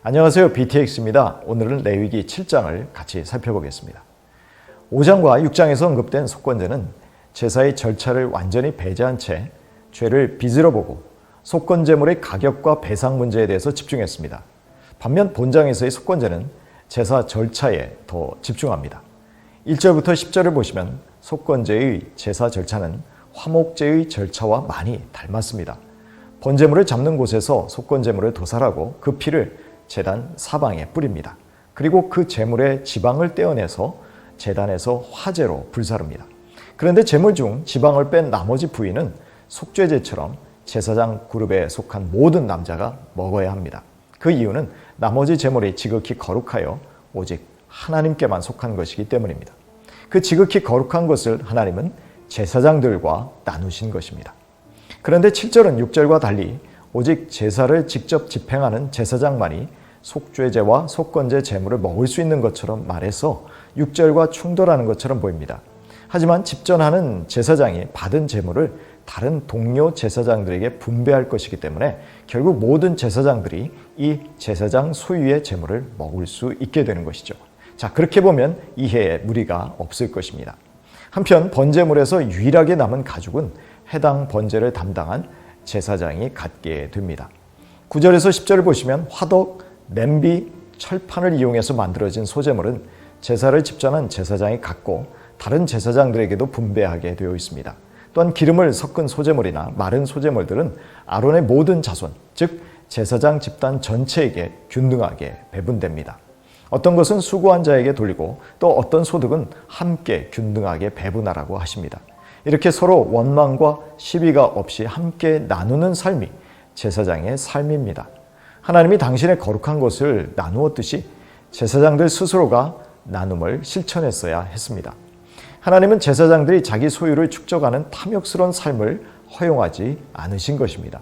안녕하세요. BTX입니다. 오늘은 레위기 7장을 같이 살펴보겠습니다. 5장과 6장에서 언급된 속건제는 제사의 절차를 완전히 배제한 채 죄를 빚으로 보고 속건제물의 가격과 배상 문제에 대해서 집중했습니다. 반면 본장에서의 속건제는 제사 절차에 더 집중합니다. 1절부터 10절을 보시면 속건제의 제사 절차는 화목제의 절차와 많이 닮았습니다. 번제물을 잡는 곳에서 속건제물을 도살하고 그 피를 제단 사방에 뿌립니다. 그리고 그 제물의 지방을 떼어내서 제단에서 화제로 불사릅니다. 그런데 제물 중 지방을 뺀 나머지 부위는 속죄제처럼 제사장 그룹에 속한 모든 남자가 먹어야 합니다. 그 이유는 나머지 제물이 지극히 거룩하여 오직 하나님께만 속한 것이기 때문입니다. 그 지극히 거룩한 것을 하나님은 제사장들과 나누신 것입니다. 그런데 7절은 6절과 달리 오직 제사를 직접 집행하는 제사장만이 속죄제와 속건제 제물을 먹을 수 있는 것처럼 말해서 6절과 충돌하는 것처럼 보입니다. 하지만 집전하는 제사장이 받은 제물을 다른 동료 제사장들에게 분배할 것이기 때문에 결국 모든 제사장들이 이 제사장 소유의 제물을 먹을 수 있게 되는 것이죠. 자, 그렇게 보면 이해에 무리가 없을 것입니다. 한편 번제물에서 유일하게 남은 가죽은 해당 번제를 담당한 제사장이 갖게 됩니다. 9절에서 10절을 보시면 화덕, 냄비, 철판을 이용해서 만들어진 소제물은 제사를 집전한 제사장이 갖고 다른 제사장들에게도 분배하게 되어 있습니다. 또한 기름을 섞은 소제물이나 마른 소제물들은 아론의 모든 자손, 즉 제사장 집단 전체에게 균등하게 배분됩니다. 어떤 것은 수고한 자에게 돌리고 또 어떤 소득은 함께 균등하게 배분하라고 하십니다. 이렇게 서로 원망과 시비가 없이 함께 나누는 삶이 제사장의 삶입니다. 하나님이 당신의 거룩한 것을 나누었듯이 제사장들 스스로가 나눔을 실천했어야 했습니다. 하나님은 제사장들이 자기 소유를 축적하는 탐욕스러운 삶을 허용하지 않으신 것입니다.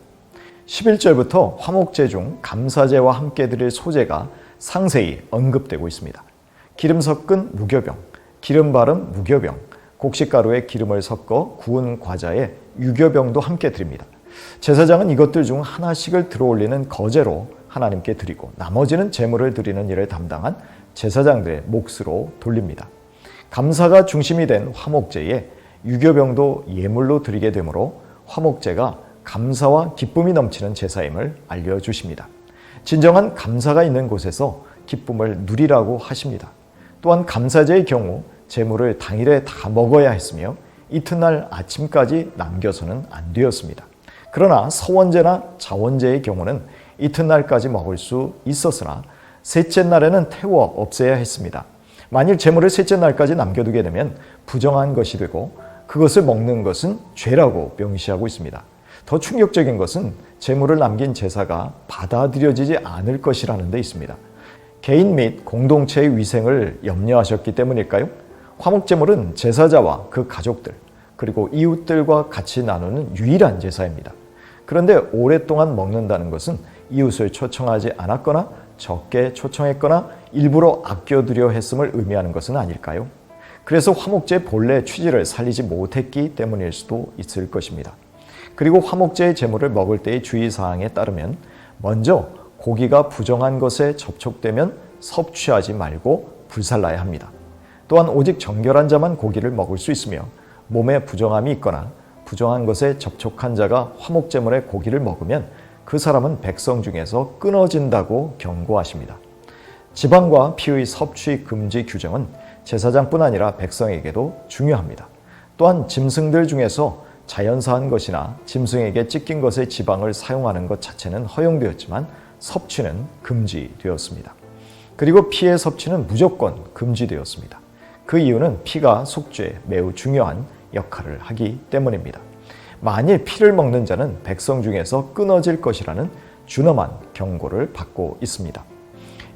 11절부터 화목제 중 감사제와 함께 드릴 소제가 상세히 언급되고 있습니다. 기름 섞은 무교병, 기름 바른 무교병, 곡식가루에 기름을 섞어 구운 과자에 유교병도 함께 드립니다. 제사장은 이것들 중 하나씩을 들어올리는 거제로 하나님께 드리고 나머지는 제물을 드리는 일을 담당한 제사장들의 몫으로 돌립니다. 감사가 중심이 된 화목제에 유교병도 예물로 드리게 되므로 화목제가 감사와 기쁨이 넘치는 제사임을 알려주십니다. 진정한 감사가 있는 곳에서 기쁨을 누리라고 하십니다. 또한 감사제의 경우 제물을 당일에 다 먹어야 했으며 이튿날 아침까지 남겨서는 안 되었습니다. 그러나 서원제나 자원제의 경우는 이튿날까지 먹을 수 있었으나 셋째 날에는 태워 없애야 했습니다. 만일 제물을 셋째 날까지 남겨두게 되면 부정한 것이 되고 그것을 먹는 것은 죄라고 명시하고 있습니다. 더 충격적인 것은 제물을 남긴 제사가 받아들여지지 않을 것이라는 데 있습니다. 개인 및 공동체의 위생을 염려하셨기 때문일까요? 화목제물은 제사자와 그 가족들 그리고 이웃들과 같이 나누는 유일한 제사입니다. 그런데 오랫동안 먹는다는 것은 이웃을 초청하지 않았거나 적게 초청했거나 일부러 아껴두려 했음을 의미하는 것은 아닐까요? 그래서 화목제의 본래 취지를 살리지 못했기 때문일 수도 있을 것입니다. 그리고 화목제의 제물을 먹을 때의 주의사항에 따르면 먼저 고기가 부정한 것에 접촉되면 섭취하지 말고 불살라야 합니다. 또한 오직 정결한 자만 고기를 먹을 수 있으며 몸에 부정함이 있거나 부정한 것에 접촉한 자가 화목제물의 고기를 먹으면 그 사람은 백성 중에서 끊어진다고 경고하십니다. 지방과 피의 섭취 금지 규정은 제사장뿐 아니라 백성에게도 중요합니다. 또한 짐승들 중에서 자연사한 것이나 짐승에게 찢긴 것의 지방을 사용하는 것 자체는 허용되었지만 섭취는 금지되었습니다. 그리고 피의 섭취는 무조건 금지되었습니다. 그 이유는 피가 속죄에 매우 중요한 역할을 하기 때문입니다. 만일 피를 먹는 자는 백성 중에서 끊어질 것이라는 준엄한 경고를 받고 있습니다.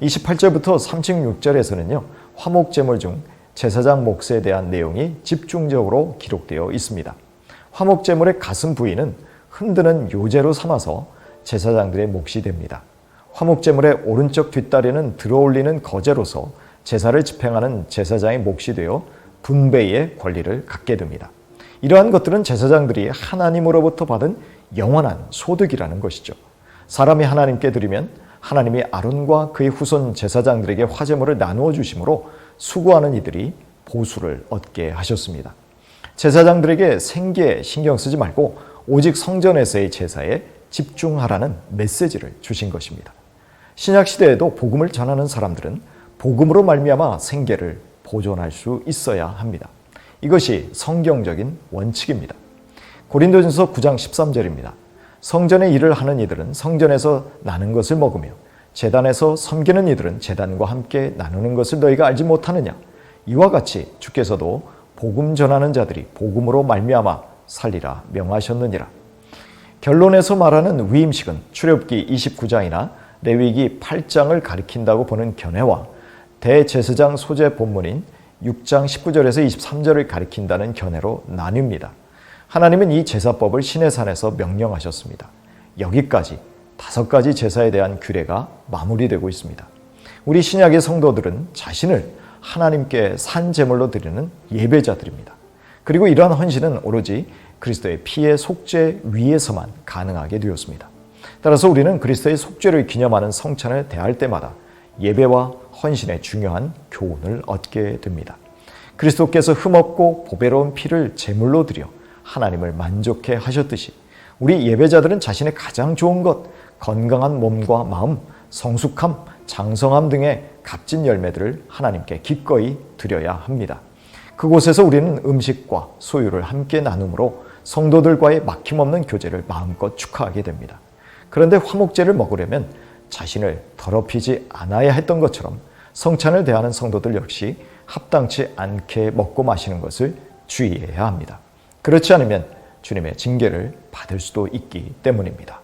28절부터 36절에서는요, 화목제물 중 제사장 몫에 대한 내용이 집중적으로 기록되어 있습니다. 화목제물의 가슴 부위는 흔드는 요제로 삼아서 제사장들의 몫이 됩니다. 화목제물의 오른쪽 뒷다리는 들어올리는 거제로서 제사를 집행하는 제사장의 몫이 되어 분배의 권리를 갖게 됩니다. 이러한 것들은 제사장들이 하나님으로부터 받은 영원한 소득이라는 것이죠. 사람이 하나님께 드리면 하나님이 아론과 그의 후손 제사장들에게 화제물을 나누어 주심으로 수고하는 이들이 보수를 얻게 하셨습니다. 제사장들에게 생계에 신경 쓰지 말고 오직 성전에서의 제사에 집중하라는 메시지를 주신 것입니다. 신약 시대에도 복음을 전하는 사람들은 복음으로 말미암아 생계를 보존할 수 있어야 합니다. 이것이 성경적인 원칙입니다. 고린도전서 9장 13절입니다. 성전의 일을 하는 이들은 성전에서 나는 것을 먹으며 제단에서 섬기는 이들은 제단과 함께 나누는 것을 너희가 알지 못하느냐. 이와 같이 주께서도 복음 전하는 자들이 복음으로 말미암아 살리라 명하셨느니라. 결론에서 말하는 위임식은 출애굽기 29장이나 레위기 8장을 가리킨다고 보는 견해와 대제사장 소재 본문인 6장 19절에서 23절을 가리킨다는 견해로 나뉩니다. 하나님은 이 제사법을 시내산에서 명령하셨습니다. 여기까지 5가지 제사에 대한 규례가 마무리되고 있습니다. 우리 신약의 성도들은 자신을 하나님께 산 제물로 드리는 예배자들입니다. 그리고 이러한 헌신은 오로지 그리스도의 피의 속죄 위에서만 가능하게 되었습니다. 따라서 우리는 그리스도의 속죄를 기념하는 성찬을 대할 때마다 예배와 헌신의 중요한 교훈을 얻게 됩니다. 그리스도께서 흠없고 보배로운 피를 제물로 드려 하나님을 만족해 하셨듯이 우리 예배자들은 자신의 가장 좋은 것, 건강한 몸과 마음, 성숙함, 장성함 등의 값진 열매들을 하나님께 기꺼이 드려야 합니다. 그곳에서 우리는 음식과 소유를 함께 나눔으로 성도들과의 막힘없는 교제를 마음껏 축하하게 됩니다. 그런데 화목제를 먹으려면 자신을 더럽히지 않아야 했던 것처럼 성찬을 대하는 성도들 역시 합당치 않게 먹고 마시는 것을 주의해야 합니다. 그렇지 않으면 주님의 징계를 받을 수도 있기 때문입니다.